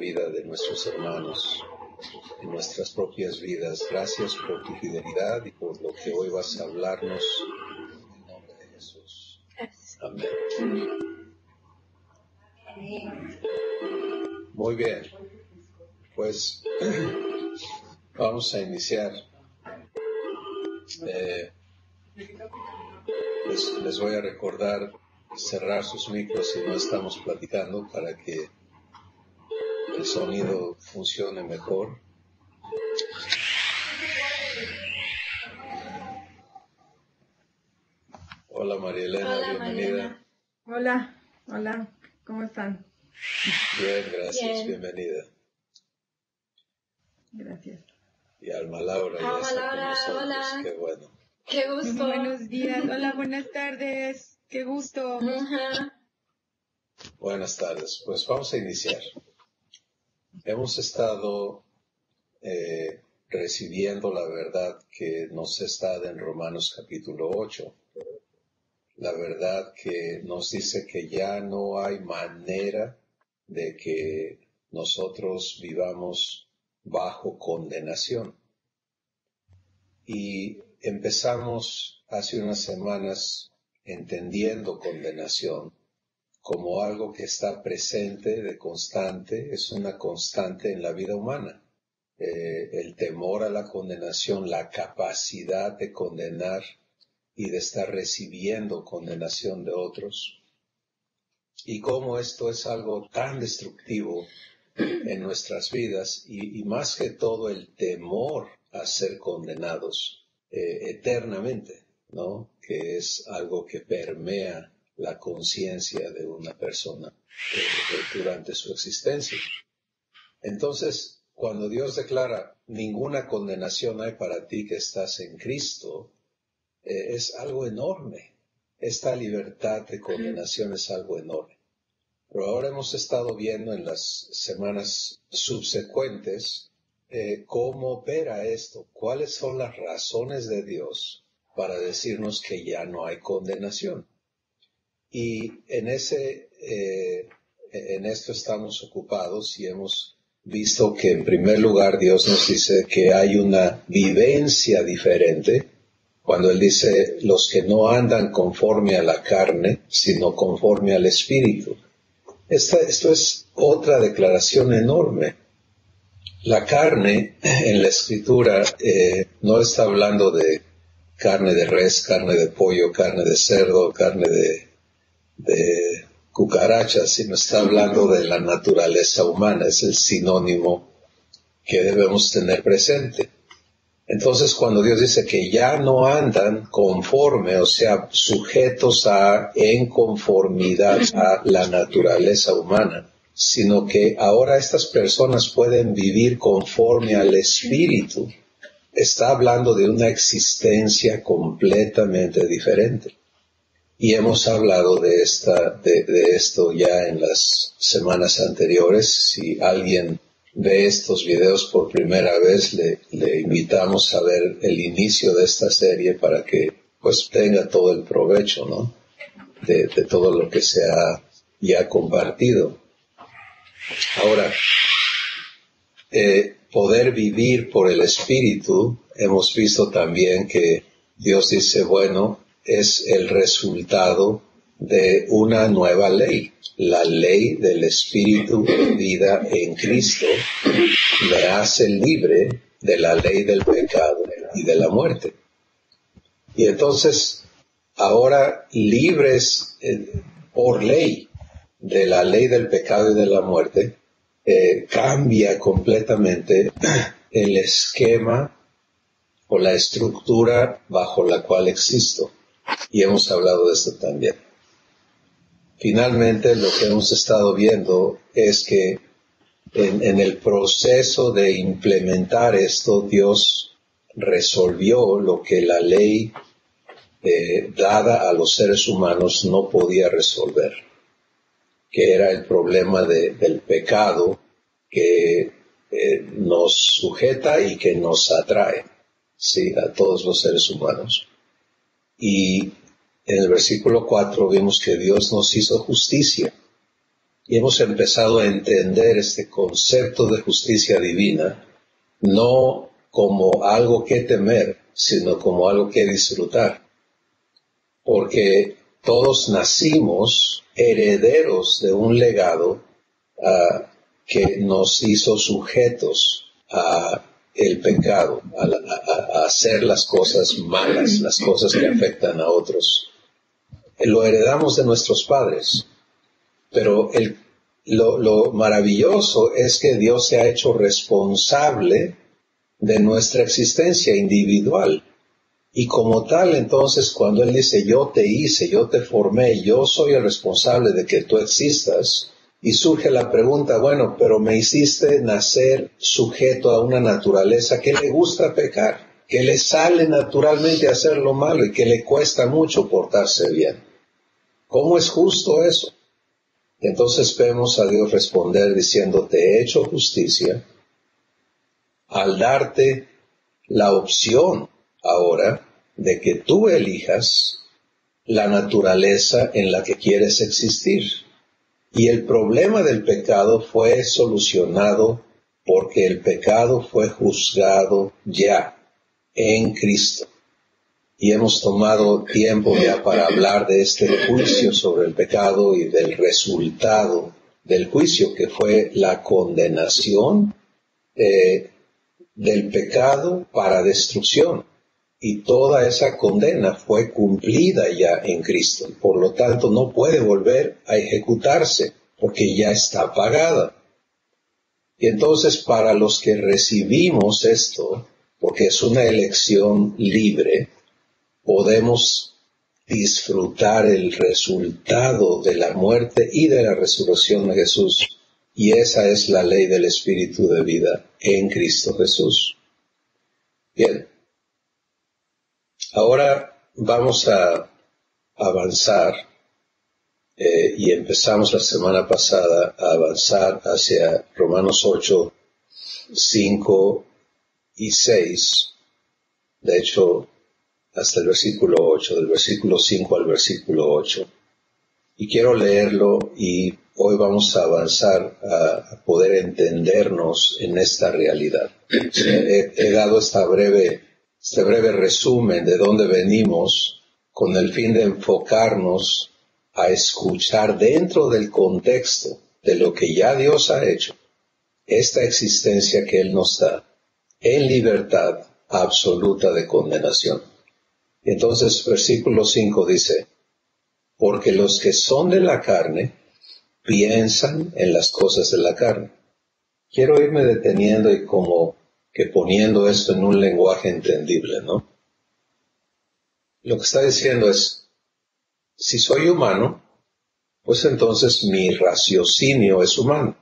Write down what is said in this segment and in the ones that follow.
vida de nuestros hermanos, en nuestras propias vidas. Gracias por tu fidelidad y por lo que hoy vas a hablarnos. En el nombre de Jesús. Amén. Muy bien. Pues vamos a iniciar. Les voy a recordar cerrar sus micros si no estamos platicando para que el sonido funcione mejor. Hola María Elena, Hola, bienvenida. Mariana. Hola, ¿cómo están? Bien, gracias, Bien. bienvenida. Gracias. Y Alma Laura ya Alma está con Laura, nosotros, hola. qué bueno. Qué gusto. Buenos días, hola, buenas tardes, qué gusto. Ajá. Buenas tardes, pues vamos a iniciar. Hemos estado recibiendo la verdad que nos está en Romanos capítulo 8. La verdad que nos dice que ya no hay manera de que nosotros vivamos bajo condenación. Y empezamos hace unas semanas entendiendo condenación como algo que está presente de constante, es una constante en la vida humana. El temor a la condenación, la capacidad de condenar y de estar recibiendo condenación de otros. Y cómo esto es algo tan destructivo en nuestras vidas y más que todo el temor a ser condenados eternamente, ¿no? Que es algo que permea la conciencia de una persona durante su existencia. Entonces, cuando Dios declara ninguna condenación hay para ti que estás en Cristo, es algo enorme. Esta libertad de condenación es algo enorme. Pero ahora hemos estado viendo en las semanas subsecuentes cómo opera esto, cuáles son las razones de Dios para decirnos que ya no hay condenación. Y en esto estamos ocupados y hemos visto que en primer lugar Dios nos dice que hay una vivencia diferente cuando Él dice los que no andan conforme a la carne, sino conforme al Espíritu. Esto es otra declaración enorme. La carne en la Escritura no está hablando de carne de res, carne de pollo, carne de cerdo, carne de cucarachas, sino está hablando de la naturaleza humana. Es el sinónimo que debemos tener presente. Entonces, cuando Dios dice que ya no andan conforme, o sea, sujetos en conformidad a la naturaleza humana, sino que ahora estas personas pueden vivir conforme al Espíritu, está hablando de una existencia completamente diferente. Y hemos hablado de esto ya en las semanas anteriores. Si alguien ve estos videos por primera vez, le invitamos a ver el inicio de esta serie para que pues tenga todo el provecho, ¿no? De todo lo que se ha ya compartido. Ahora, poder vivir por el Espíritu, hemos visto también que Dios dice, bueno, es el resultado de una nueva ley. La ley del Espíritu de vida en Cristo me hace libre de la ley del pecado y de la muerte. Y entonces, ahora libres por ley de la ley del pecado y de la muerte, cambia completamente el esquema o la estructura bajo la cual existo. Y hemos hablado de esto también. Finalmente, lo que hemos estado viendo es que en el proceso de implementar esto, Dios resolvió lo que la ley dada a los seres humanos no podía resolver, que era el problema del pecado que nos sujeta y que nos atrae, sí, a todos los seres humanos. Y en el versículo 4 vimos que Dios nos hizo justicia. y hemos empezado a entender este concepto de justicia divina, no como algo que temer, sino como algo que disfrutar. Porque todos nacimos herederos de un legado que nos hizo sujetos a el pecado, a hacer las cosas malas, las cosas que afectan a otros. Lo heredamos de nuestros padres, pero lo maravilloso es que Dios se ha hecho responsable de nuestra existencia individual. Y como tal, entonces, cuando Él dice, yo te hice, yo te formé, yo soy el responsable de que tú existas, y surge la pregunta, bueno, pero me hiciste nacer sujeto a una naturaleza que le gusta pecar, que le sale naturalmente hacer lo malo y que le cuesta mucho portarse bien. ¿Cómo es justo eso? Entonces vemos a Dios responder diciendo, te he hecho justicia, al darte la opción ahora de que tú elijas la naturaleza en la que quieres existir. Y el problema del pecado fue solucionado porque el pecado fue juzgado ya en Cristo. Y hemos tomado tiempo ya para hablar de este juicio sobre el pecado y del resultado del juicio, que fue la condenación del pecado para destrucción. Y toda esa condena fue cumplida ya en Cristo. Por lo tanto, no puede volver a ejecutarse, porque ya está pagada. Y entonces, para los que recibimos esto, porque es una elección libre, podemos disfrutar el resultado de la muerte y de la resurrección de Jesús. Y esa es la ley del Espíritu de vida en Cristo Jesús. Bien. Ahora vamos a avanzar, y empezamos la semana pasada a avanzar hacia Romanos 8, 5 y 6. De hecho, hasta el versículo 8, del versículo 5 al versículo 8. Y quiero leerlo y hoy vamos a avanzar a poder entendernos en esta realidad. He dado este breve resumen de dónde venimos con el fin de enfocarnos a escuchar dentro del contexto de lo que ya Dios ha hecho, esta existencia que Él nos da en libertad absoluta de condenación. Entonces, versículo 5 dice, porque los que son de la carne piensan en las cosas de la carne. Quiero irme deteniendo y como que poniendo esto en un lenguaje entendible, ¿no? Lo que está diciendo es, si soy humano, pues entonces mi raciocinio es humano.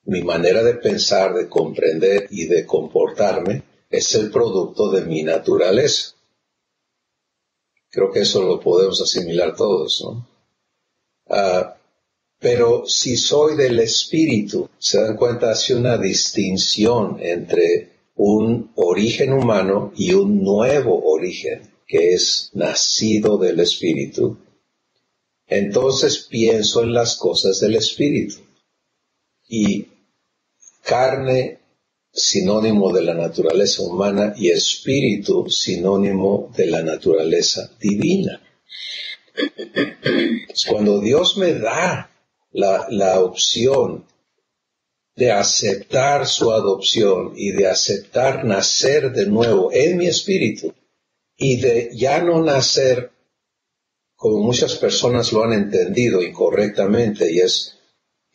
Mi manera de pensar, de comprender y de comportarme es el producto de mi naturaleza. Creo que eso lo podemos asimilar todos, ¿no? Pero si soy del Espíritu, se dan cuenta, hace una distinción entre un origen humano y un nuevo origen, que es nacido del Espíritu. Entonces pienso en las cosas del Espíritu. Y carne, sinónimo de la naturaleza humana, y espíritu, sinónimo de la naturaleza divina. Cuando Dios me da la opción de aceptar su adopción y de aceptar nacer de nuevo en mi espíritu y de ya no nacer como muchas personas lo han entendido incorrectamente, y es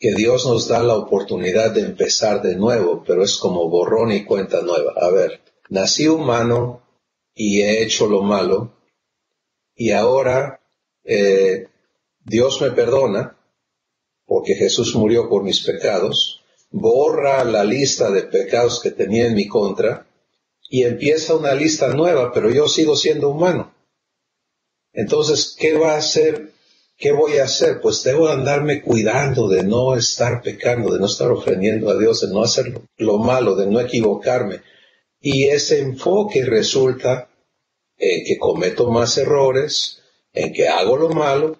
que Dios nos da la oportunidad de empezar de nuevo, pero es como borrón y cuenta nueva. A ver, nací humano y he hecho lo malo y ahora Dios me perdona porque Jesús murió por mis pecados, borra la lista de pecados que tenía en mi contra y empieza una lista nueva, pero yo sigo siendo humano. Entonces, ¿qué va a hacer? ¿Qué voy a hacer? Pues debo andarme cuidando de no estar pecando, de no estar ofendiendo a Dios, de no hacer lo malo, de no equivocarme. Y ese enfoque resulta en que cometo más errores, en que hago lo malo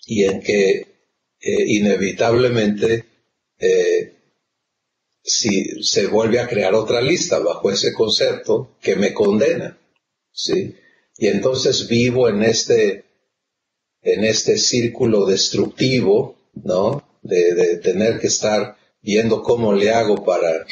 y en que inevitablemente si se vuelve a crear otra lista bajo ese concepto que me condena, ¿sí? Y entonces vivo en este círculo destructivo, ¿no? De tener que estar viendo cómo le hago para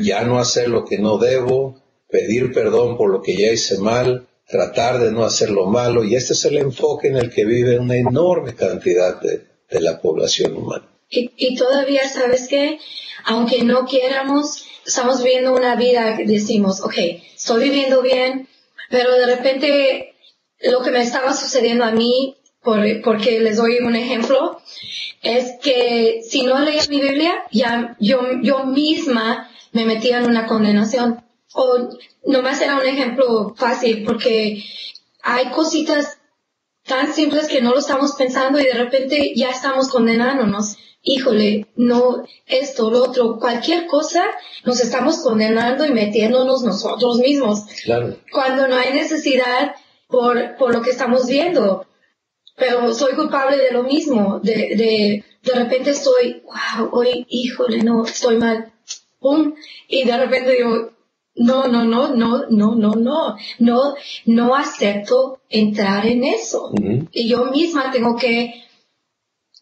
ya no hacer lo que no debo, pedir perdón por lo que ya hice mal, tratar de no hacer lo malo, y este es el enfoque en el que vive una enorme cantidad de la población humana. Y todavía, ¿sabes qué? Aunque no quieramos, estamos viviendo una vida que decimos, ok, estoy viviendo bien, pero de repente lo que me estaba sucediendo a mí, porque les doy un ejemplo, es que si no leía mi Biblia, ya yo misma me metía en una condenación. O nomás era un ejemplo fácil, porque hay cositas tan simples que no lo estamos pensando y de repente ya estamos condenándonos. Híjole, no, esto, lo otro, cualquier cosa, nos estamos condenando y metiéndonos nosotros mismos. Claro. Cuando no hay necesidad por lo que estamos viendo. Pero soy culpable de lo mismo. De repente estoy, wow, hoy, híjole, no, estoy mal. Pum. Y de repente digo, no acepto entrar en eso. Uh-huh. Y yo misma tengo que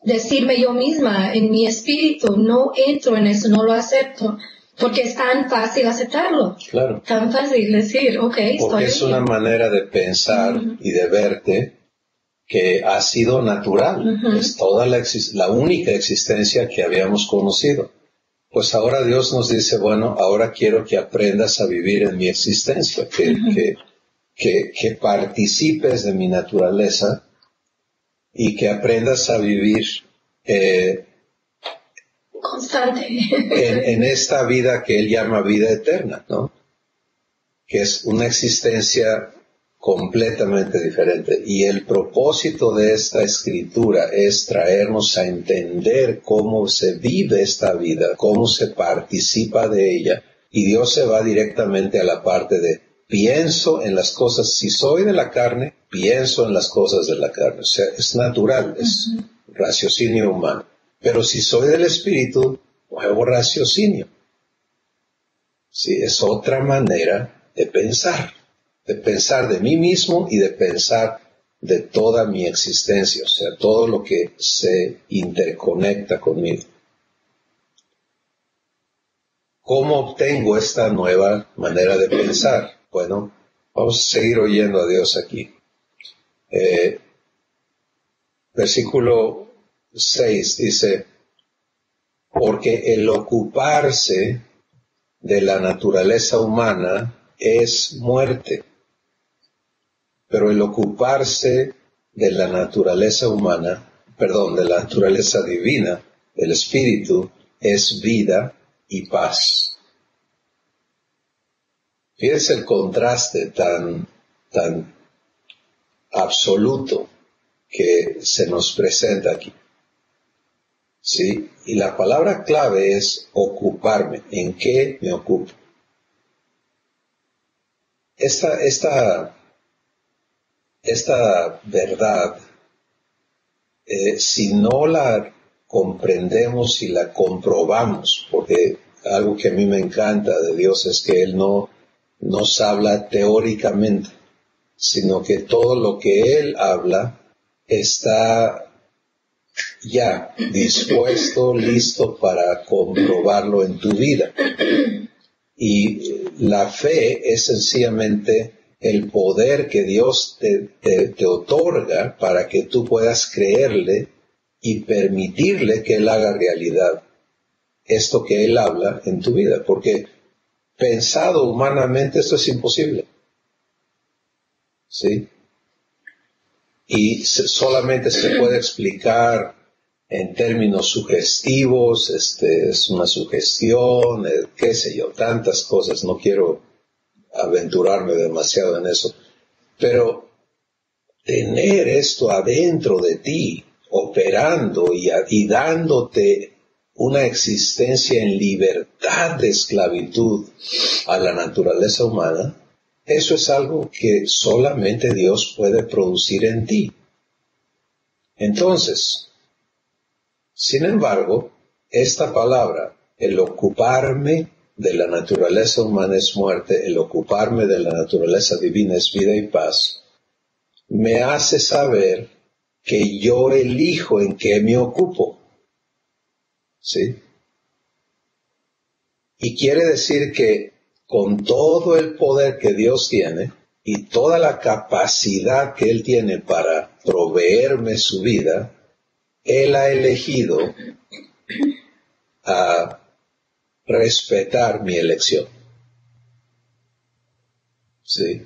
decirme yo misma en mi espíritu, no entro en eso, no lo acepto, porque es tan fácil aceptarlo. Claro. Tan fácil decir, ok, estoy porque es bien. una manera de pensar Uh-huh. y de verte que ha sido natural. Uh-huh. Es toda la única existencia que habíamos conocido. Pues ahora Dios nos dice, bueno, ahora quiero que aprendas a vivir en mi existencia, Uh-huh. que participes de mi naturaleza y que aprendas a vivir Constante. en esta vida que Él llama vida eterna, ¿no? Que es una existencia completamente diferente. Y el propósito de esta escritura es traernos a entender cómo se vive esta vida, cómo se participa de ella. Y Dios se va directamente a la parte de pienso en las cosas, si soy de la carne, pienso en las cosas de la carne. O sea, es natural, es raciocinio humano. Pero si soy del Espíritu, nuevo raciocinio. Sí, es otra manera de pensar de mí mismo y de pensar de toda mi existencia, o sea, todo lo que se interconecta conmigo. ¿Cómo obtengo esta nueva manera de pensar? Bueno, vamos a seguir oyendo a Dios aquí. Versículo 6 dice, porque el ocuparse de la naturaleza humana es muerte, pero el ocuparse de la naturaleza humana, de la naturaleza divina, del Espíritu, es vida y paz. Fíjense el contraste tan absoluto que se nos presenta aquí. ¿Sí? Y la palabra clave es ocuparme. ¿En qué me ocupo? Esta verdad, si no la comprendemos y la comprobamos, porque algo que a mí me encanta de Dios es que Él no nos habla teóricamente, sino que todo lo que Él habla está ya dispuesto, listo para comprobarlo en tu vida. Y la fe es sencillamente el poder que Dios te otorga para que tú puedas creerle y permitirle que Él haga realidad esto que Él habla en tu vida, porque pensado humanamente esto es imposible. ¿Sí? Y solamente se puede explicar en términos sugestivos, es una sugestión, qué sé yo, tantas cosas, no quiero aventurarme demasiado en eso, pero tener esto adentro de ti, operando y dándote una existencia en libertad de esclavitud a la naturaleza humana, eso es algo que solamente Dios puede producir en ti. Entonces, Sin embargo, esta palabra, el ocuparme de la naturaleza humana es muerte, el ocuparme de la naturaleza divina es vida y paz, me hace saber que yo elijo en qué me ocupo. ¿Sí? Y quiere decir que con todo el poder que Dios tiene y toda la capacidad que Él tiene para proveerme su vida, Él ha elegido a respetar mi elección. ¿Sí?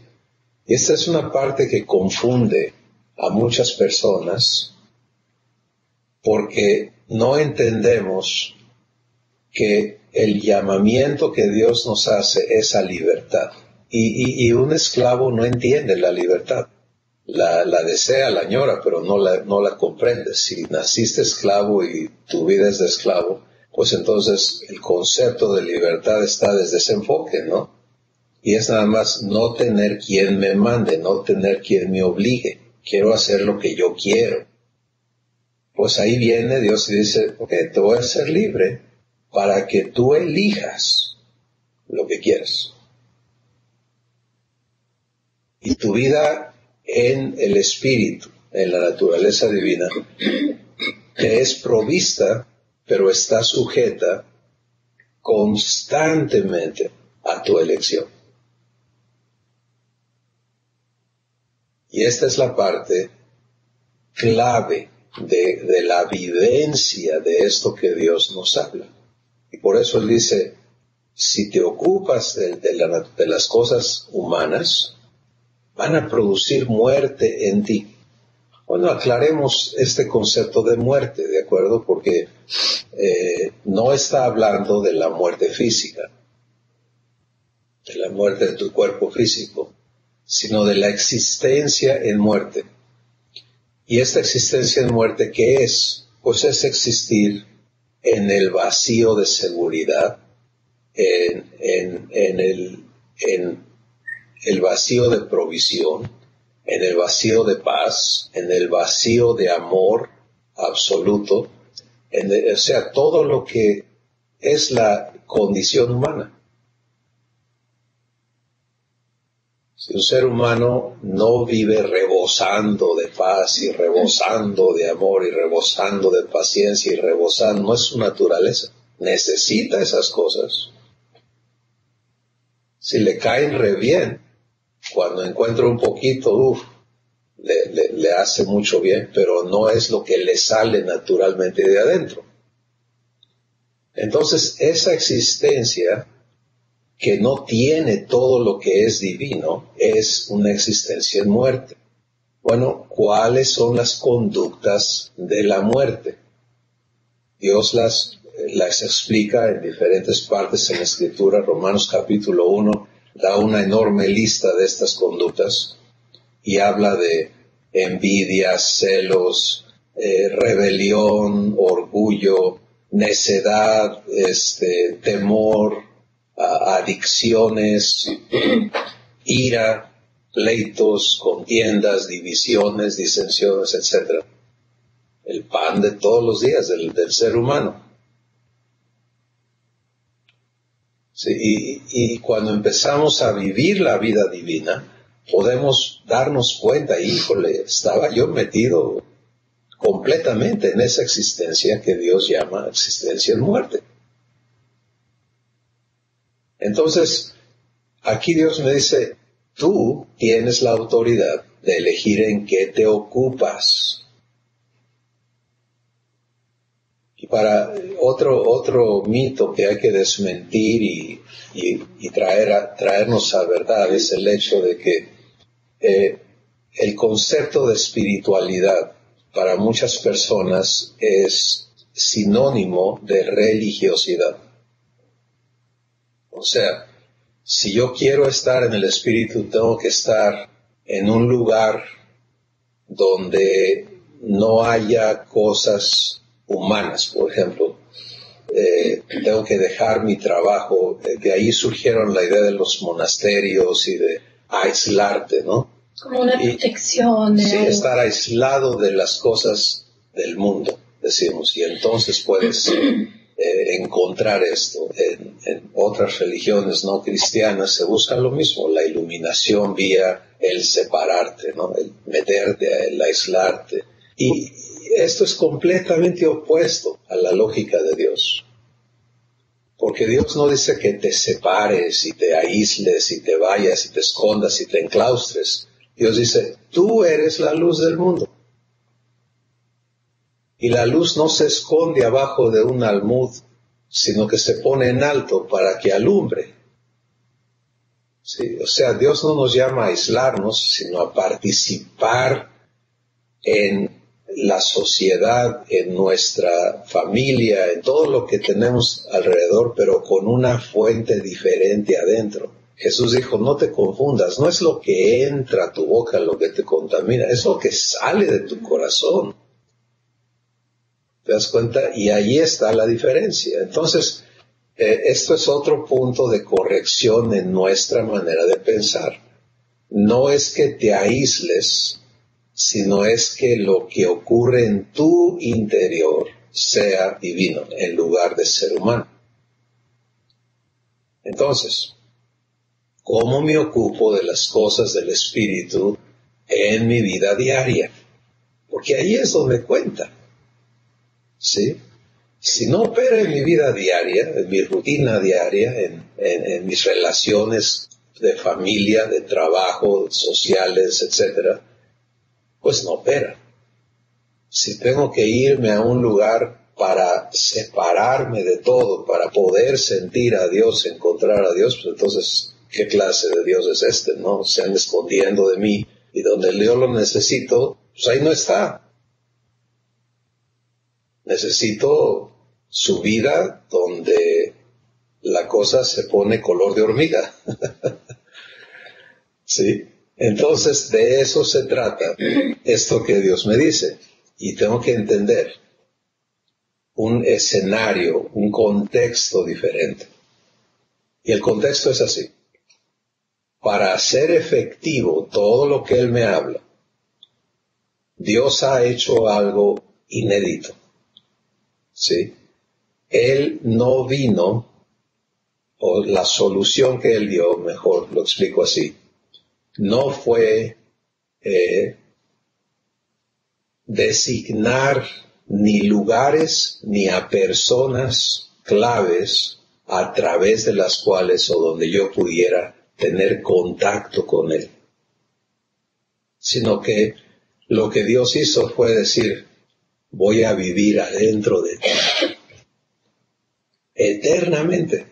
Y esta es una parte que confunde a muchas personas porque no entendemos que el llamamiento que Dios nos hace es a libertad. Y un esclavo no entiende la libertad. La desea, la añora, pero no la comprende. Si naciste esclavo y tu vida es de esclavo, pues entonces el concepto de libertad está desde ese enfoque, ¿no? Y es nada más no tener quien me mande, no tener quien me obligue. Quiero hacer lo que yo quiero. Pues ahí viene Dios y dice, ok, te voy a hacer libre para que tú elijas lo que quieras. Y tu vida en el Espíritu, en la naturaleza divina, te es provista, pero está sujeta constantemente a tu elección. Y esta es la parte clave de la vivencia de esto que Dios nos habla. Y por eso Él dice, si te ocupas de las cosas humanas, van a producir muerte en ti. Bueno, aclaremos este concepto de muerte, ¿de acuerdo? Porque no está hablando de la muerte física, de la muerte de tu cuerpo físico, sino de la existencia en muerte. Y esta existencia en muerte, ¿qué es? Pues es existir en el vacío de seguridad, en el vacío de provisión, en el vacío de paz, en el vacío de amor absoluto, o sea, todo lo que es la condición humana. Si un ser humano no vive rebosando de paz y rebosando de amor y rebosando de paciencia y rebosando, no es su naturaleza. Necesita esas cosas. Si le caen re bien, cuando encuentra un poquito, le hace mucho bien, pero no es lo que le sale naturalmente de adentro. Entonces, esa existencia que no tiene todo lo que es divino, es una existencia en muerte. Bueno, ¿cuáles son las conductas de la muerte? Dios las explica en diferentes partes en la Escritura. Romanos capítulo 1 da una enorme lista de estas conductas y habla de envidia, celos, rebelión, orgullo, necedad, temor, adicciones, ira, pleitos, contiendas, divisiones, disensiones, etc. El pan de todos los días del ser humano. Sí, y cuando empezamos a vivir la vida divina, podemos darnos cuenta, híjole, estaba yo metido completamente en esa existencia que Dios llama existencia en muerte. Entonces, aquí Dios me dice, tú tienes la autoridad de elegir en qué te ocupas. Y para otro mito que hay que desmentir y traernos a verdad es el hecho de que el concepto de espiritualidad para muchas personas es sinónimo de religiosidad. O sea, si yo quiero estar en el Espíritu, tengo que estar en un lugar donde no haya cosas humanas, por ejemplo. Tengo que dejar mi trabajo. De ahí surgieron la idea de los monasterios y de aislarte, ¿no? Como una protección. Sí, estar aislado de las cosas del mundo, decimos, y entonces puedes encontrar esto. En otras religiones no cristianas se busca lo mismo, la iluminación vía el separarte, ¿no? El meterte, el aislarte. Y esto es completamente opuesto a la lógica de Dios. Porque Dios no dice que te separes y te aísles y te vayas y te escondas y te enclaustres. Dios dice, tú eres la luz del mundo. Y la luz no se esconde abajo de un almud, sino que se pone en alto para que alumbre. ¿Sí? O sea, Dios no nos llama a aislarnos, sino a participar en la sociedad, en nuestra familia, en todo lo que tenemos alrededor, pero con una fuente diferente adentro. Jesús dijo, no te confundas, no es lo que entra a tu boca lo que te contamina, es lo que sale de tu corazón. ¿Te das cuenta? Y ahí está la diferencia. Entonces, esto es otro punto de corrección en nuestra manera de pensar. No es que te aísles, sino es que lo que ocurre en tu interior sea divino en lugar de ser humano. Entonces, ¿cómo me ocupo de las cosas del Espíritu en mi vida diaria? Porque ahí es donde cuenta. ¿Sí? Si no opera en mi vida diaria, en mi rutina diaria, en mis relaciones de familia, de trabajo, sociales, etcétera, pues no opera. Si tengo que irme a un lugar para separarme de todo, para poder sentir a Dios, encontrar a Dios, pues entonces, ¿qué clase de Dios es este? ¿No? Se anda escondiendo de mí, y donde yo lo necesito, pues ahí no está. Necesito su vida donde la cosa se pone color de hormiga. ¿Sí? Entonces, de eso se trata esto que Dios me dice. Y tengo que entender un escenario, un contexto diferente. Y el contexto es así. Para hacer efectivo todo lo que Él me habla, Dios ha hecho algo inédito. ¿Sí? Él no vino, o la solución que Él dio, mejor lo explico así, no fue designar ni lugares ni a personas claves a través de las cuales o donde yo pudiera tener contacto con Él, sino que lo que Dios hizo fue decir, voy a vivir adentro de ti, eternamente.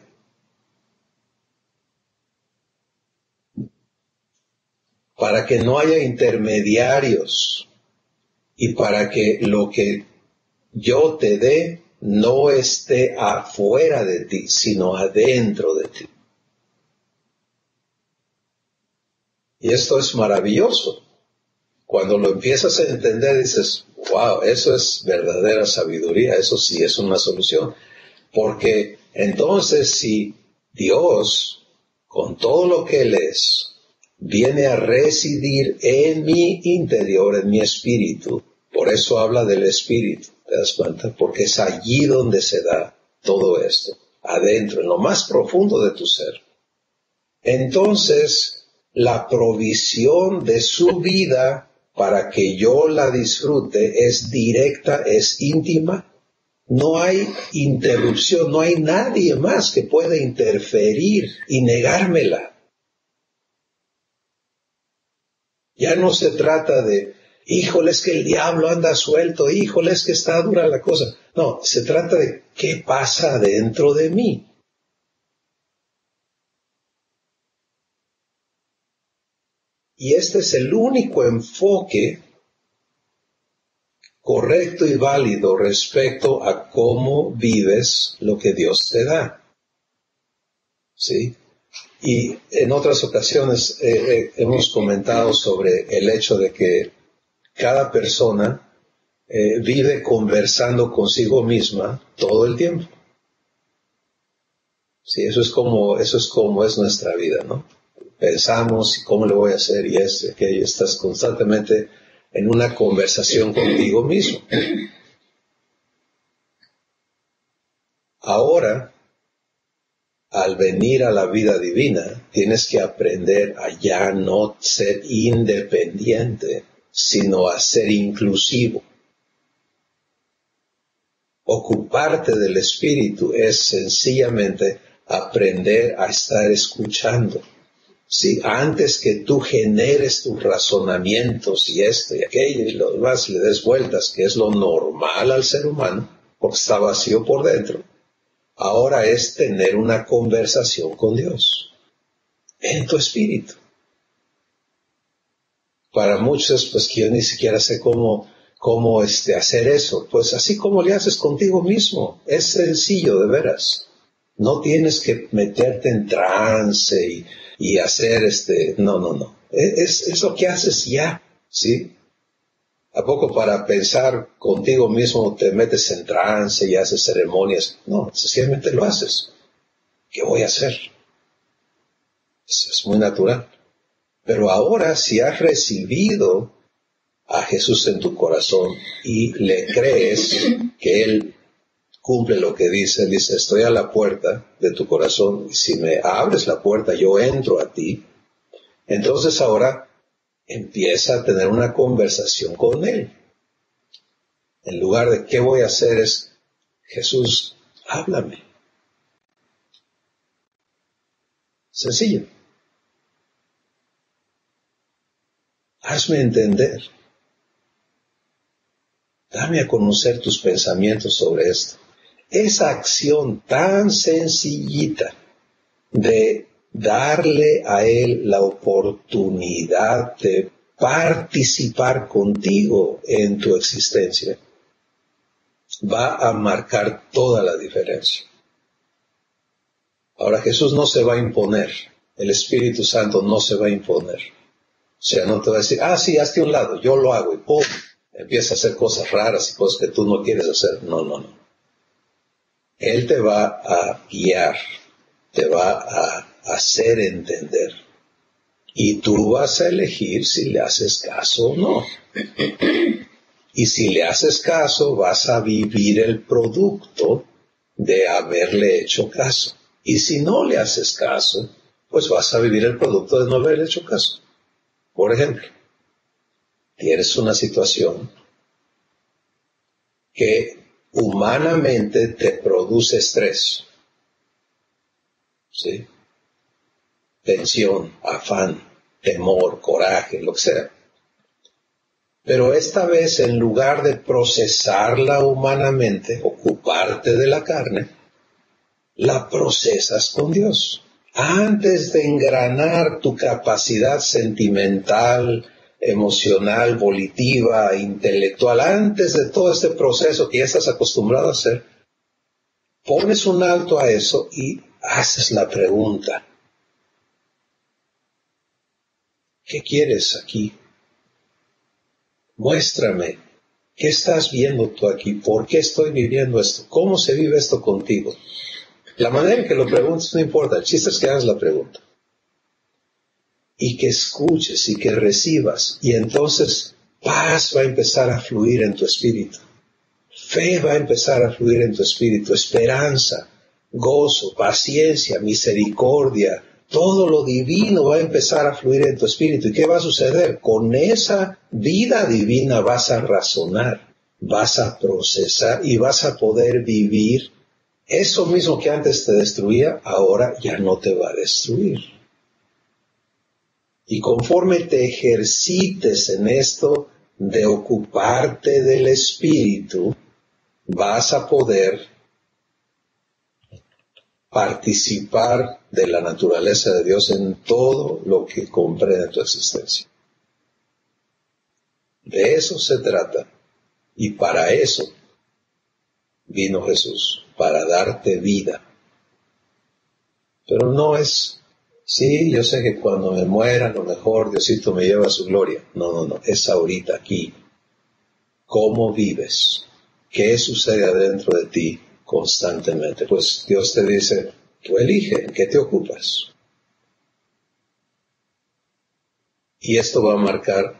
Para que no haya intermediarios y para que lo que yo te dé no esté afuera de ti, sino adentro de ti. Y esto es maravilloso. Cuando lo empiezas a entender dices, wow, eso es verdadera sabiduría, eso sí es una solución. Porque entonces si Dios, con todo lo que Él es, viene a residir en mi interior, en mi espíritu, por eso habla del espíritu, ¿te das cuenta? Porque es allí donde se da todo esto, adentro, en lo más profundo de tu ser. Entonces, la provisión de su vida para que yo la disfrute es directa, es íntima. No hay interrupción, no hay nadie más que pueda interferir y negármela. Ya no se trata de, híjole, es que el diablo anda suelto, híjole, es que está dura la cosa. No, se trata de qué pasa dentro de mí. Y este es el único enfoque correcto y válido respecto a cómo vives lo que Dios te da. ¿Sí? Y en otras ocasiones hemos comentado sobre el hecho de que cada persona vive conversando consigo misma todo el tiempo. Sí, eso es como es nuestra vida, ¿no? Pensamos, ¿cómo le voy a hacer? Y aquello, estás constantemente en una conversación contigo mismo. ahora, al venir a la vida divina, tienes que aprender a ya no ser independiente, sino a ser inclusivo. Ocuparte del Espíritu es sencillamente aprender a estar escuchando. Si antes que tú generes tus razonamientos y esto y aquello y lo demás le des vueltas, que es lo normal al ser humano, porque está vacío por dentro, ahora es tener una conversación con Dios en tu espíritu. Para muchos, pues que yo ni siquiera sé cómo hacer eso. Pues así como le haces contigo mismo. Es sencillo, de veras. No tienes que meterte en trance y hacer no. Es lo que haces ya, ¿sí? ¿A poco para pensar contigo mismo te metes en trance y haces ceremonias? No, sencillamente lo haces. ¿Qué voy a hacer? Eso es muy natural. Pero ahora, si has recibido a Jesús en tu corazón y le crees que Él cumple lo que dice, dice, estoy a la puerta de tu corazón y si me abres la puerta yo entro a ti, entonces ahora empieza a tener una conversación con Él. En lugar de ¿qué voy a hacer? Es, Jesús, háblame. Sencillo. Hazme entender. Dame a conocer tus pensamientos sobre esto. Esa acción tan sencillita de darle a Él la oportunidad de participar contigo en tu existencia va a marcar toda la diferencia. Ahora Jesús no se va a imponer. El Espíritu Santo no se va a imponer. O sea, no te va a decir, sí, hazte a un lado, yo lo hago y ¡pum! Empieza a hacer cosas raras y cosas que tú no quieres hacer. No. Él te va a guiar, te va a hacer entender. Y tú vas a elegir si le haces caso o no. Y si le haces caso, vas a vivir el producto de haberle hecho caso. Y si no le haces caso, pues vas a vivir el producto de no haberle hecho caso. Por ejemplo, tienes una situación que humanamente te produce estrés, ¿sí? Tensión, afán, temor, coraje, lo que sea. Pero esta vez, en lugar de procesarla humanamente, ocuparte de la carne, la procesas con Dios. Antes de engranar tu capacidad sentimental, emocional, volitiva, intelectual, antes de todo este proceso que ya estás acostumbrado a hacer, pones un alto a eso y haces la pregunta: ¿qué quieres aquí? Muéstrame, ¿qué estás viendo tú aquí? ¿Por qué estoy viviendo esto? ¿Cómo se vive esto contigo? La manera en que lo preguntes no importa, el chiste es que hagas la pregunta. Y que escuches y que recibas. Y entonces paz va a empezar a fluir en tu espíritu. Fe va a empezar a fluir en tu espíritu. Esperanza, gozo, paciencia, misericordia. Todo lo divino va a empezar a fluir en tu espíritu. ¿Y qué va a suceder? Con esa vida divina vas a razonar, vas a procesar y vas a poder vivir. Eso mismo que antes te destruía, ahora ya no te va a destruir. Y conforme te ejercites en esto de ocuparte del Espíritu, vas a poder participar de la naturaleza de Dios en todo lo que comprende tu existencia. De eso se trata. Y para eso vino Jesús, para darte vida. Pero no es, sí, yo sé que cuando me muera, a lo mejor Diosito me lleva a su gloria. No, es ahorita, aquí. ¿Cómo vives? ¿Qué sucede adentro de ti constantemente? Pues Dios te dice, tú elige, ¿en qué te ocupas? Y esto va a marcar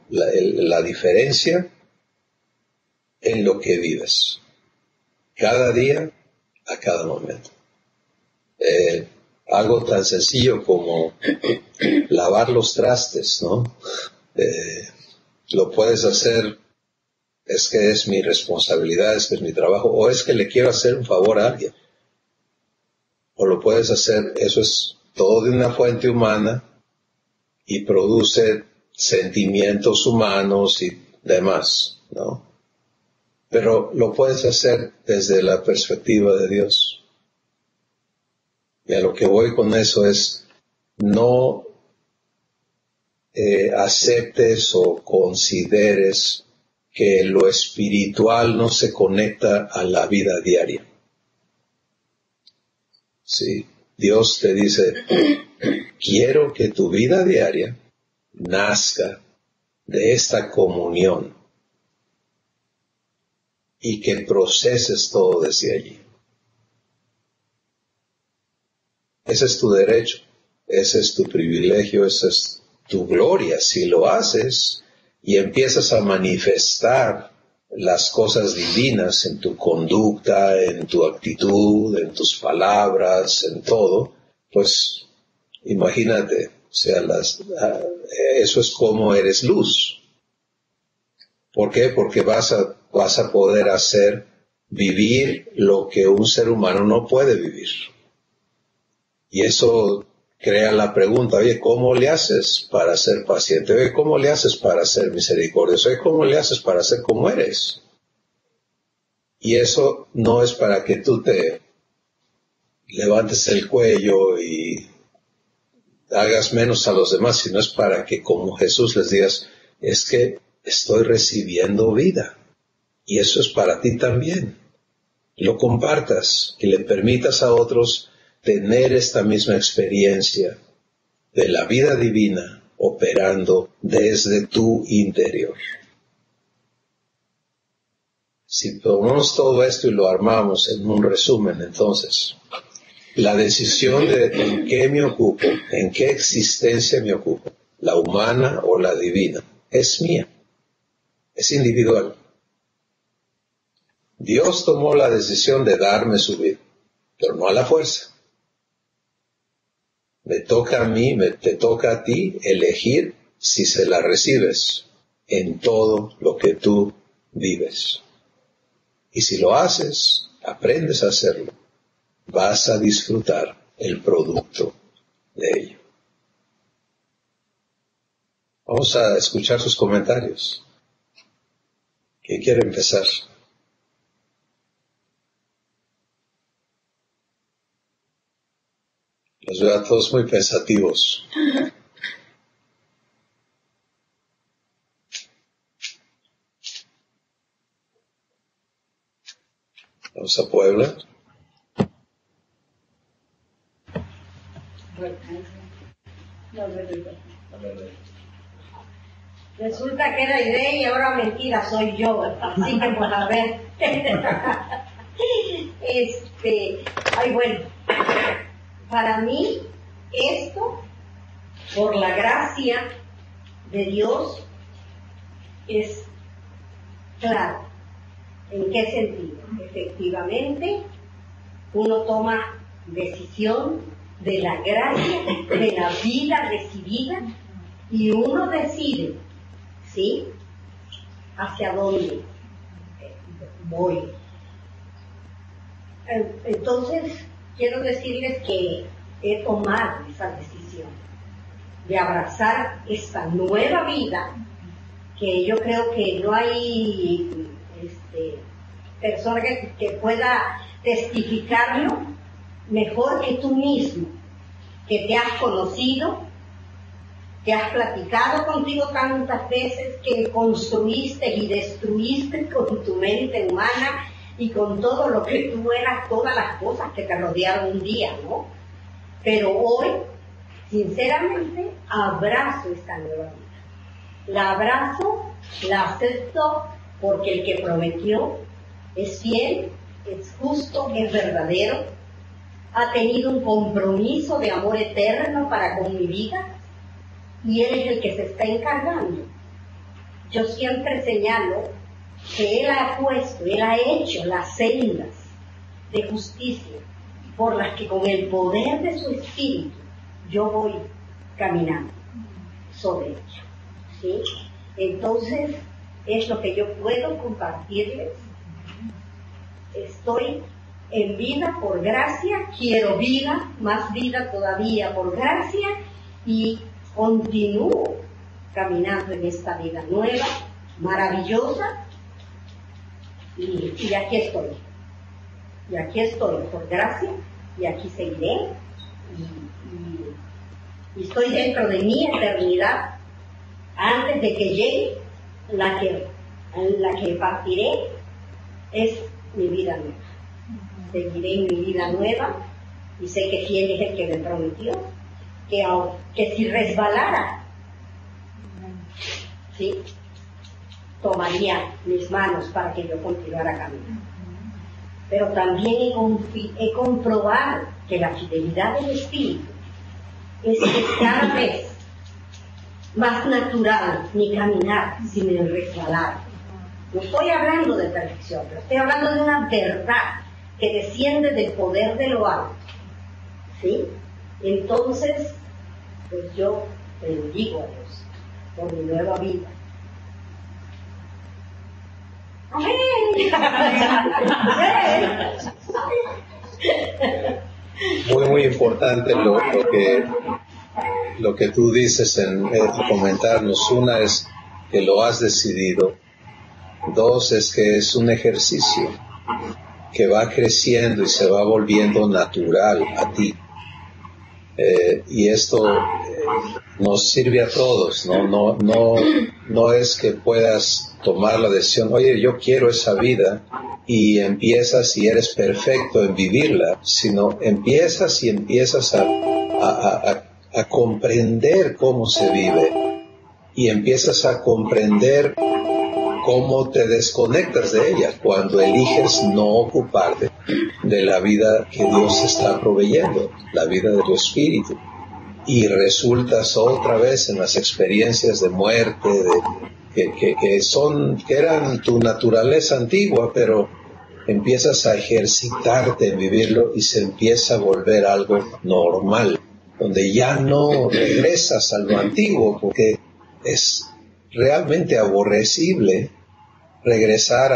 la diferencia en lo que vives. Cada día a cada momento. Algo tan sencillo como lavar los trastes, ¿no? Lo puedes hacer, es que es mi responsabilidad, es que es mi trabajo, o es que le quiero hacer un favor a alguien. O lo puedes hacer, eso es todo de una fuente humana y produce sentimientos humanos y demás, ¿no? Pero lo puedes hacer desde la perspectiva de Dios. Y a lo que voy con eso es, no aceptes o consideres que lo espiritual no se conecta a la vida diaria. Sí, Dios te dice, quiero que tu vida diaria nazca de esta comunión y que proceses todo desde allí. Ese es tu derecho, ese es tu privilegio, esa es tu gloria. Si lo haces y empiezas a manifestar las cosas divinas en tu conducta, en tu actitud, en tus palabras, en todo, pues imagínate, o sea, eso es como eres luz. ¿Por qué? Porque vas a poder hacer vivir lo que un ser humano no puede vivir. Y eso crea la pregunta, oye, ¿cómo le haces para ser paciente? Oye, ¿cómo le haces para ser misericordioso? Oye, ¿cómo le haces para ser como eres? Y eso no es para que tú te levantes el cuello y hagas menos a los demás, sino es para que, como Jesús les digas, es que estoy recibiendo vida. Y eso es para ti también. Lo compartas y le permitas a otros tener esta misma experiencia de la vida divina operando desde tu interior. Si tomamos todo esto y lo armamos en un resumen, entonces, la decisión de en qué me ocupo, en qué existencia me ocupo, la humana o la divina, es mía, es individual. Dios tomó la decisión de darme su vida, pero no a la fuerza. Me toca a mí, te toca a ti elegir si se la recibes en todo lo que tú vives. Y si lo haces, aprendes a hacerlo, vas a disfrutar el producto de ello. Vamos a escuchar sus comentarios. ¿Quién quiere empezar? Los veo a todos muy pensativos. Vamos a Puebla. Resulta que era idea y ahora mentira soy yo, así que pues a ver. Ay, bueno, para mí esto, por la gracia de Dios, es claro. ¿En qué sentido? Efectivamente, uno toma decisión de la gracia, de la vida recibida, y uno decide, ¿sí?, hacia dónde voy. Entonces, quiero decirles que he tomado esa decisión de abrazar esta nueva vida, que yo creo que no hay persona que pueda testificarlo mejor que tú mismo, que te has conocido, que has platicado contigo tantas veces, que construiste y destruiste con tu mente humana y con todo lo que tú eras, todas las cosas que te rodearon un día, ¿no? Pero hoy, sinceramente, abrazo esta nueva vida. La abrazo, la acepto, porque el que prometió es fiel, es justo, es verdadero, ha tenido un compromiso de amor eterno para con mi vida, y Él es el que se está encargando. Yo siempre señalo que Él ha puesto, Él ha hecho las sendas de justicia, por las que con el poder de su espíritu yo voy caminando sobre ella. ¿Sí? Entonces, es lo que yo puedo compartirles. Estoy en vida por gracia, quiero vida, más vida todavía por gracia, y continúo caminando en esta vida nueva, maravillosa, y aquí estoy. Y aquí estoy por gracia, y aquí seguiré, y estoy dentro de mi eternidad. Antes de que llegue la que partiré, es mi vida nueva. Seguiré en mi vida nueva, y sé que fiel es el que me prometió que si resbalara, ¿sí?, tomaría mis manos para que yo continuara caminando. Pero también he comprobado que la fidelidad del Espíritu es que cada vez más natural mi caminar sin el resbalar. No estoy hablando de perfección, pero estoy hablando de una verdad que desciende del poder de lo alto. ¿Sí? Entonces, pues yo bendigo a Dios por mi nueva vida. ¡Amén! Muy importante lo que tú dices en comentarnos. Una es que lo has decidido. Dos es que es un ejercicio que va creciendo y se va volviendo natural a ti. Y esto nos sirve a todos, no es que puedas tomar la decisión, oye, yo quiero esa vida, y empiezas y eres perfecto en vivirla, sino empiezas a comprender cómo se vive, y empiezas a comprender cómo te desconectas de ella cuando eliges no ocuparte de la vida que Dios está proveyendo, la vida de tu espíritu, y resultas otra vez en las experiencias de muerte que eran tu naturaleza antigua, pero empiezas a ejercitarte en vivirlo y se empieza a volver algo normal, donde ya no regresas a lo antiguo, porque es realmente aborrecible regresar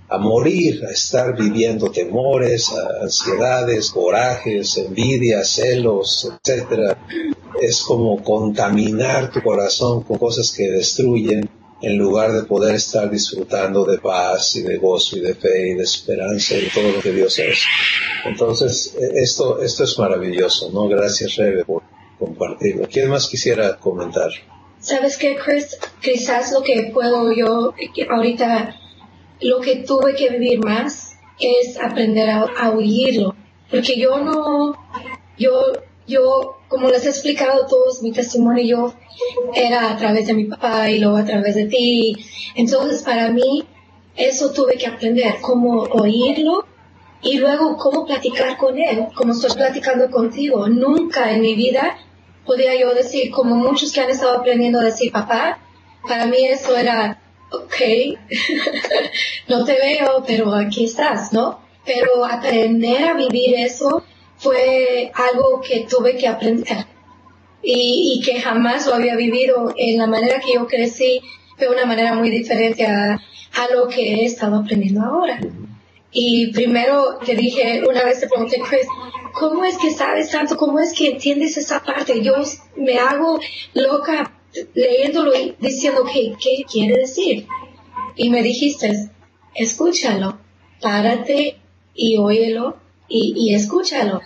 a morir, a estar viviendo temores, ansiedades, corajes, envidias, celos, etcétera. Es como contaminar tu corazón con cosas que destruyen, en lugar de poder estar disfrutando de paz y de gozo y de fe y de esperanza y de todo lo que Dios es. Entonces, esto es maravilloso, ¿no? Gracias, Rebe, por compartirlo. ¿Quién más quisiera comentar? ¿Sabes qué, Chris? Quizás lo que puedo yo ahorita, lo que tuve que vivir más es aprender a oírlo. Porque yo, como les he explicado todos, mi testimonio yo era a través de mi papá y luego a través de ti. Entonces, para mí, eso tuve que aprender, cómo oírlo y luego cómo platicar con él, como estoy platicando contigo. Nunca en mi vida podía yo decir, como muchos que han estado aprendiendo a decir papá, para mí eso era, ok, no te veo, pero aquí estás, ¿no? Pero aprender a vivir eso fue algo que tuve que aprender y que jamás lo había vivido. En la manera que yo crecí fue una manera muy diferente a lo que he estado aprendiendo ahora. Y primero te dije, una vez te pregunté, Chris, ¿cómo es que sabes tanto? ¿Cómo es que entiendes esa parte? Yo me hago loca leyéndolo y diciendo, ¿qué quiere decir? Y me dijiste, escúchalo, párate y óyelo y escúchalo.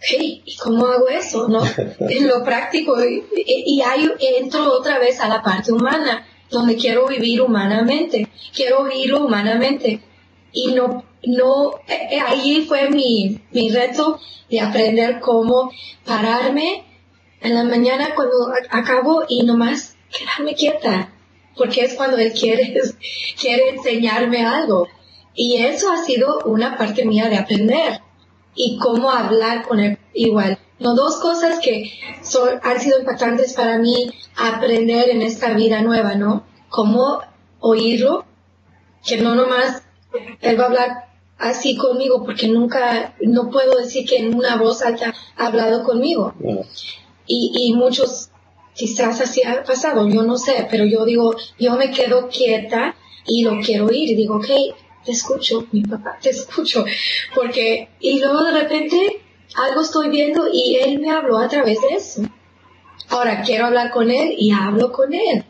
Hey, ¿y cómo hago eso? ¿No? En lo práctico. Y ahí entro otra vez a la parte humana, donde quiero vivir humanamente. Quiero oírlo humanamente. Y allí fue mi reto de aprender cómo pararme en la mañana cuando acabo y nomás quedarme quieta, porque es cuando él quiere enseñarme algo. Y eso ha sido una parte mía de aprender y cómo hablar con él igual. No, dos cosas que han sido impactantes para mí aprender en esta vida nueva, ¿no? Cómo oírlo, que no nomás él va a hablar así conmigo, porque nunca, no puedo decir que en una voz alta ha hablado conmigo. No. Y muchos, quizás así ha pasado, yo no sé, pero yo digo, yo me quedo quieta y lo quiero oír y digo, ok, te escucho, mi papá, te escucho, porque, y luego de repente algo estoy viendo y él me habló a través de eso. Ahora quiero hablar con él y hablo con él.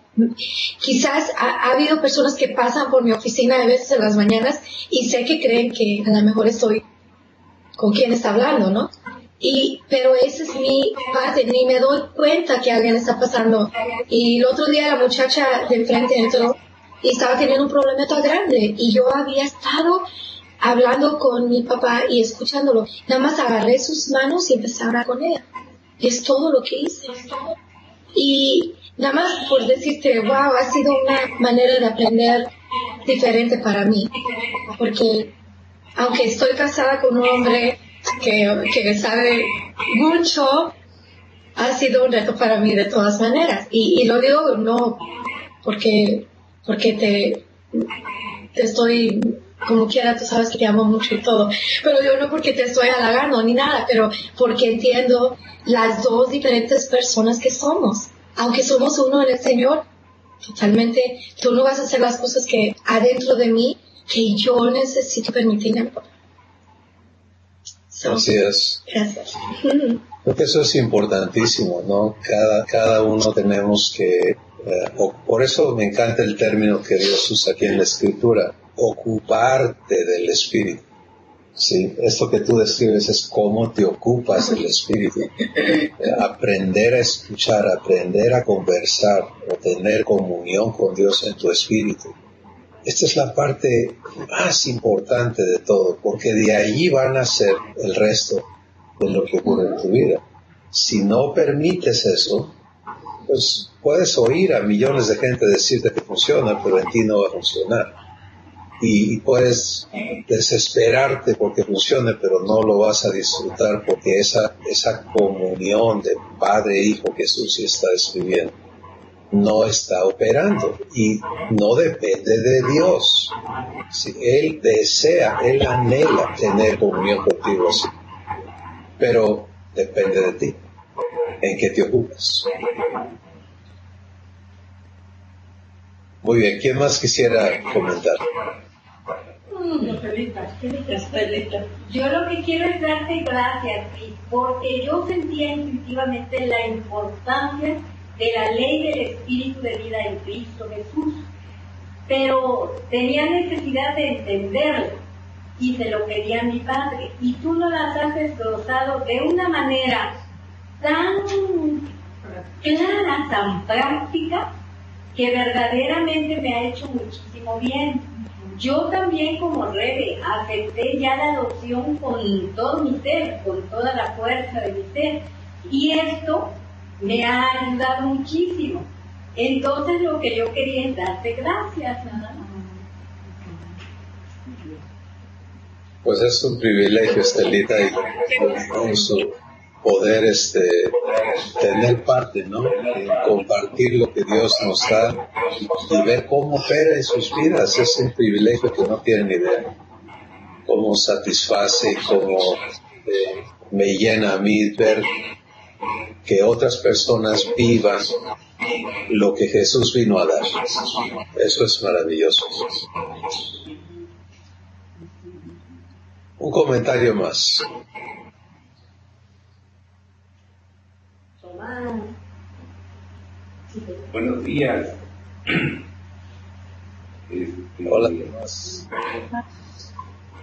Quizás ha habido personas que pasan por mi oficina a veces en las mañanas y sé que creen que a lo mejor estoy con quien está hablando, ¿no? Pero esa es mi parte, ni me doy cuenta que alguien está pasando. Y el otro día la muchacha de enfrente entró y estaba teniendo un problema tan grande y yo había estado hablando con mi papá y escuchándolo. Nada más agarré sus manos y empecé a hablar con ella. Y es todo lo que hice. Y nada más por decirte, wow, ha sido una manera de aprender diferente para mí. Porque aunque estoy casada con un hombre que sabe mucho, ha sido un reto para mí de todas maneras. Y lo digo no porque te estoy, como quiera, tú sabes que te amo mucho y todo, pero yo no porque te estoy halagando ni nada, pero porque entiendo las dos diferentes personas que somos. Aunque somos uno en el Señor, totalmente, tú no vas a hacer las cosas que adentro de mí, que yo necesito permitirme. Así es. Gracias. Porque eso es importantísimo, ¿no? Cada uno tenemos que, por eso me encanta el término que Dios usa aquí en la Escritura, ocuparte del Espíritu. Sí, esto que tú describes es cómo te ocupas del Espíritu. Aprender a escuchar, aprender a conversar, o tener comunión con Dios en tu espíritu. Esta es la parte más importante de todo, porque de allí van a ser el resto de lo que ocurre en tu vida. Si no permites eso, pues puedes oír a millones de gente decirte que funciona, pero en ti no va a funcionar. Y puedes desesperarte porque funcione, pero no lo vas a disfrutar porque esa comunión de Padre e Hijo que Jesús está describiendo no está operando y no depende de Dios. Si Él desea, Él anhela tener comunión contigo así, pero depende de ti, en qué te ocupas. Muy bien, ¿quién más quisiera comentar? Estelita. Yo lo que quiero es darte gracias, Cris, porque yo sentía intuitivamente la importancia de la ley del Espíritu de vida en Cristo Jesús, pero tenía necesidad de entenderlo y se lo pedía a mi Padre, y tú nos las has desglosado de una manera tan clara, tan práctica, que verdaderamente me ha hecho muchísimo bien. Yo también, como Rebe, acepté ya la adopción con todo mi ser, con toda la fuerza de mi ser, y esto me ha ayudado muchísimo. Entonces lo que yo quería es darte gracias, nada más. Pues es un privilegio, Estelita, y con su poder tener parte, ¿no? Compartir lo que Dios nos da y ver cómo opera en sus vidas. Es un privilegio que no tienen idea. Cómo satisface, cómo me llena a mí ver que otras personas vivan lo que Jesús vino a dar. Eso es maravilloso. Un comentario más. Buenos días. Hola.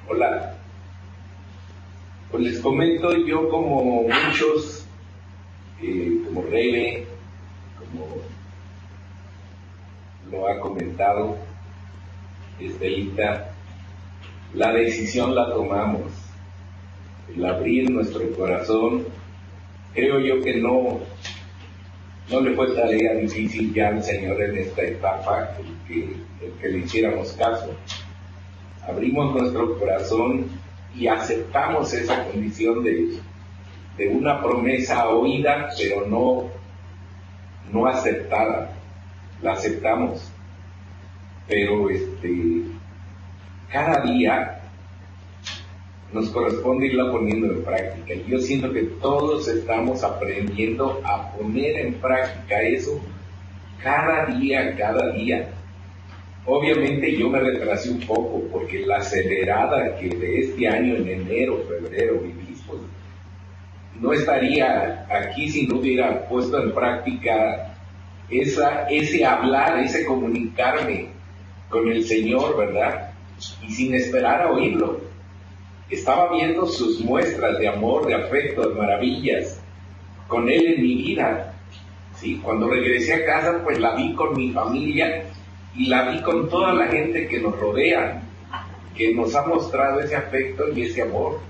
Hola. Pues les comento, yo como muchos, como Rebe, como lo ha comentado Estelita, la decisión la tomamos. El abrir nuestro corazón, creo yo que no le fue tarea difícil ya al Señor en esta etapa el que le hiciéramos caso. Abrimos nuestro corazón y aceptamos esa condición de una promesa oída, pero no aceptada. La aceptamos. Pero cada día nos corresponde irla poniendo en práctica. Y yo siento que todos estamos aprendiendo a poner en práctica eso cada día, cada día. Obviamente yo me retrasé un poco porque la acelerada que de este año en enero, febrero viví, pues, no estaría aquí si no hubiera puesto en práctica ese hablar, ese comunicarme con el Señor, ¿verdad? Y sin esperar a oírlo. Estaba viendo sus muestras de amor, de afecto, de maravillas con Él en mi vida. ¿Sí? Cuando regresé a casa, pues la vi con mi familia y la vi con toda la gente que nos rodea, que nos ha mostrado ese afecto y ese amor.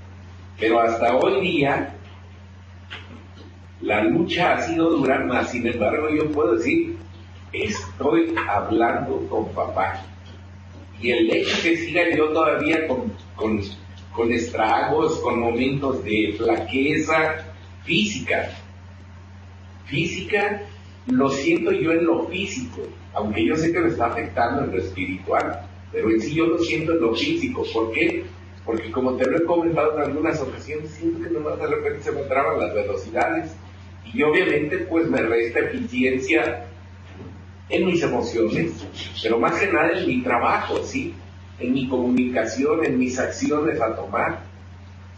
Pero hasta hoy día, la lucha ha sido dura, más sin embargo yo puedo decir, estoy hablando con papá. Y el hecho que siga yo todavía con estragos, con momentos de flaqueza física, lo siento yo en lo físico, aunque yo sé que me está afectando en lo espiritual, pero en sí yo lo siento en lo físico. ¿Por qué? Porque como te lo he comentado en algunas ocasiones, siento que nomás de repente se me traban las velocidades y obviamente pues me resta eficiencia en mis emociones, pero más que nada en mi trabajo, ¿sí? En mi comunicación, en mis acciones a tomar,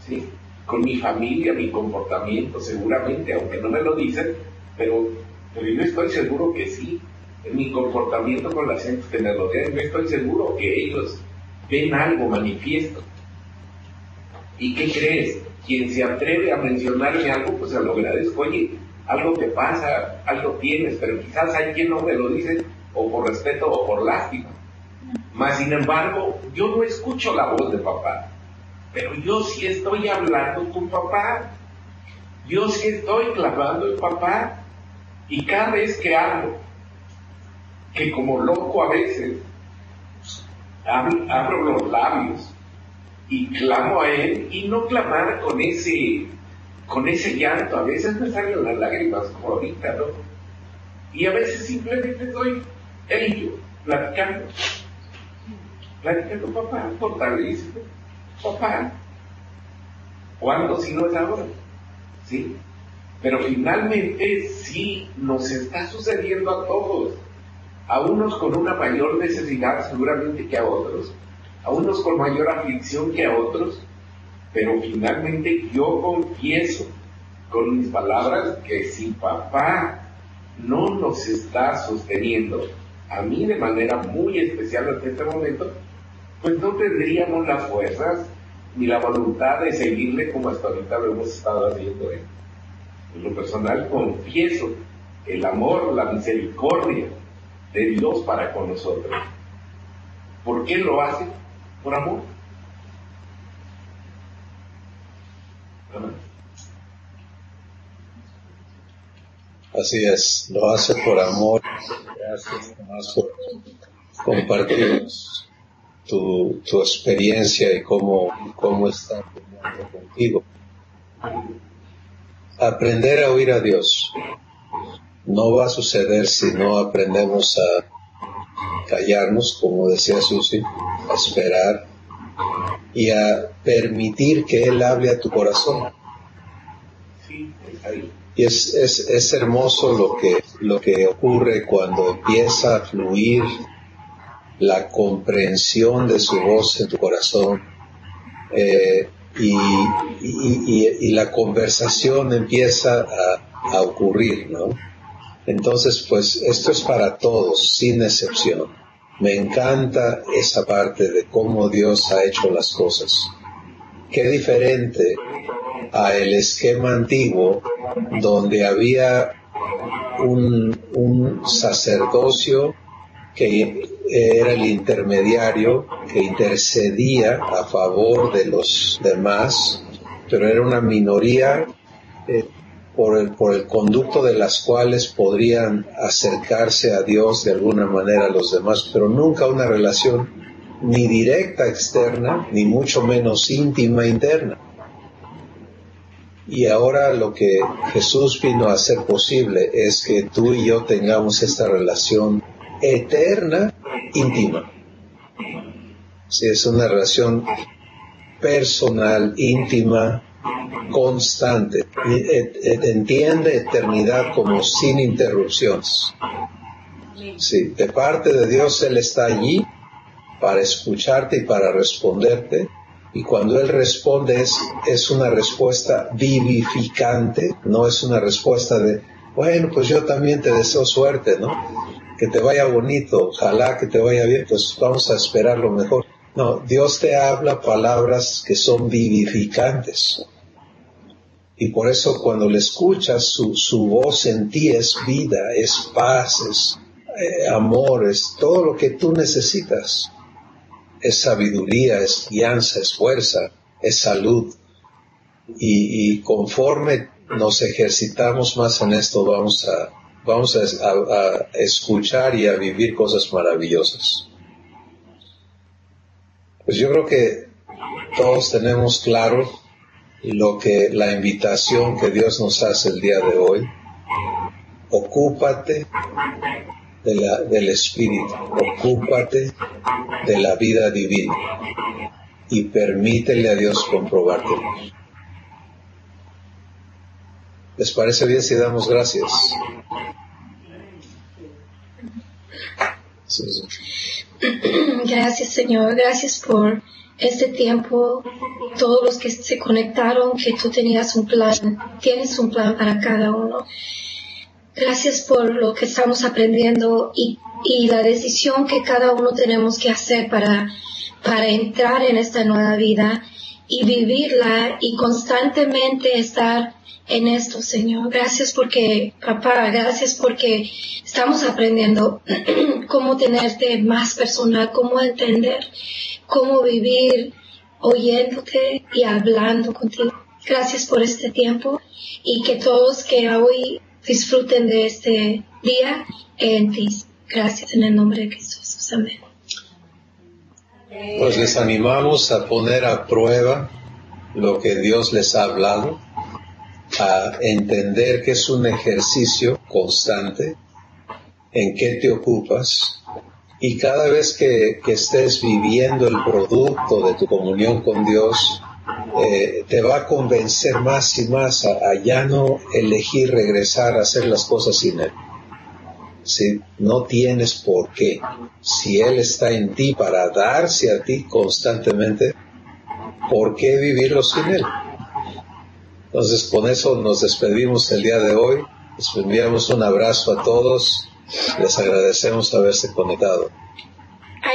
¿sí? Con mi familia, mi comportamiento, seguramente, aunque no me lo dicen, pero yo estoy seguro que sí. En mi comportamiento con las gentes que me rodean, yo estoy seguro que ellos ven algo manifiesto. ¿Y qué crees? Quien se atreve a mencionarme algo, pues se lo agradezco. Oye, algo te pasa, algo tienes, pero quizás hay quien no me lo dice, o por respeto o por lástima. Mas, sin embargo, yo no escucho la voz de papá, pero yo sí estoy hablando con papá, yo sí estoy clamando en papá, y cada vez que hablo, que como loco a veces, abro los labios y clamo a Él, y no clamar con ese llanto, a veces me salen las lágrimas como ahorita, ¿no? Y a veces simplemente estoy Él y yo platicando, papá, fortaléceme, papá. ¿Cuándo si no es ahora? ¿Sí? Pero finalmente sí nos está sucediendo a todos, a unos con una mayor necesidad seguramente que a otros, a unos con mayor aflicción que a otros, pero finalmente yo confieso con mis palabras que si papá no nos está sosteniendo, a mí de manera muy especial en este momento, pues no tendríamos las fuerzas ni la voluntad de seguirle como hasta ahorita lo hemos estado haciendo. En lo personal confieso el amor, la misericordia de Dios para con nosotros. ¿Por qué lo hace? Por amor. Así es, lo hace por amor. Gracias más por compartirnos tu experiencia y cómo está contigo. Aprender a oír a Dios no va a suceder si no aprendemos a callarnos, como decía Susi, a esperar y a permitir que Él hable a tu corazón. Y es hermoso lo que ocurre cuando empieza a fluir la comprensión de su voz en tu corazón, y la conversación empieza a ocurrir, ¿no? Entonces, pues, esto es para todos, sin excepción. Me encanta esa parte de cómo Dios ha hecho las cosas. Qué diferente a el esquema antiguo, donde había un sacerdocio que era el intermediario, que intercedía a favor de los demás, pero era una minoría por el conducto de las cuales podrían acercarse a Dios de alguna manera a los demás, pero nunca una relación ni directa externa, ni mucho menos íntima interna. Y ahora lo que Jesús vino a hacer posible es que tú y yo tengamos esta relación eterna, íntima. Sí, es una relación personal, íntima, constante. Entiende eternidad como sin interrupciones. Sí, de parte de Dios Él está allí para escucharte y para responderte. Y cuando Él responde es una respuesta vivificante, no es una respuesta de, bueno, pues yo también te deseo suerte, ¿no? Que te vaya bonito, ojalá que te vaya bien, pues vamos a esperar lo mejor. No, Dios te habla palabras que son vivificantes. Y por eso cuando le escuchas, su voz en ti es vida, es paz, es amor, es todo lo que tú necesitas. Es sabiduría, es guianza, es fuerza, es salud. Y conforme nos ejercitamos más en esto, vamos a escuchar y a vivir cosas maravillosas. Pues yo creo que todos tenemos claro la invitación que Dios nos hace el día de hoy. Ocúpate del Espíritu, ocúpate de la vida divina y permítele a Dios comprobártelo. ¿Les parece bien si damos gracias? Sí. Gracias, Señor, gracias por este tiempo, todos los que se conectaron, que tú tienes un plan para cada uno. Gracias por lo que estamos aprendiendo y la decisión que cada uno tenemos que hacer para entrar en esta nueva vida y vivirla y constantemente estar en esto, Señor. Gracias porque, papá, gracias porque estamos aprendiendo cómo tenerte más personal, cómo entender, cómo vivir oyéndote y hablando contigo. Gracias por este tiempo y que todos que hoy disfruten de este día en ti. Gracias en el nombre de Jesús. Amén. Pues les animamos a poner a prueba lo que Dios les ha hablado, a entender que es un ejercicio constante en qué te ocupas, y cada vez que estés viviendo el producto de tu comunión con Dios, te va a convencer más y más a ya no elegir regresar a hacer las cosas sin Él. Si no tienes por qué, si Él está en ti para darse a ti constantemente, ¿por qué vivirlo sin Él? Entonces con eso nos despedimos el día de hoy. Les enviamos un abrazo a todos. Les agradecemos haberse conectado.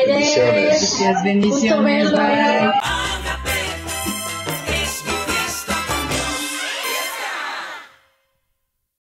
Bendiciones. Bendiciones. Bye.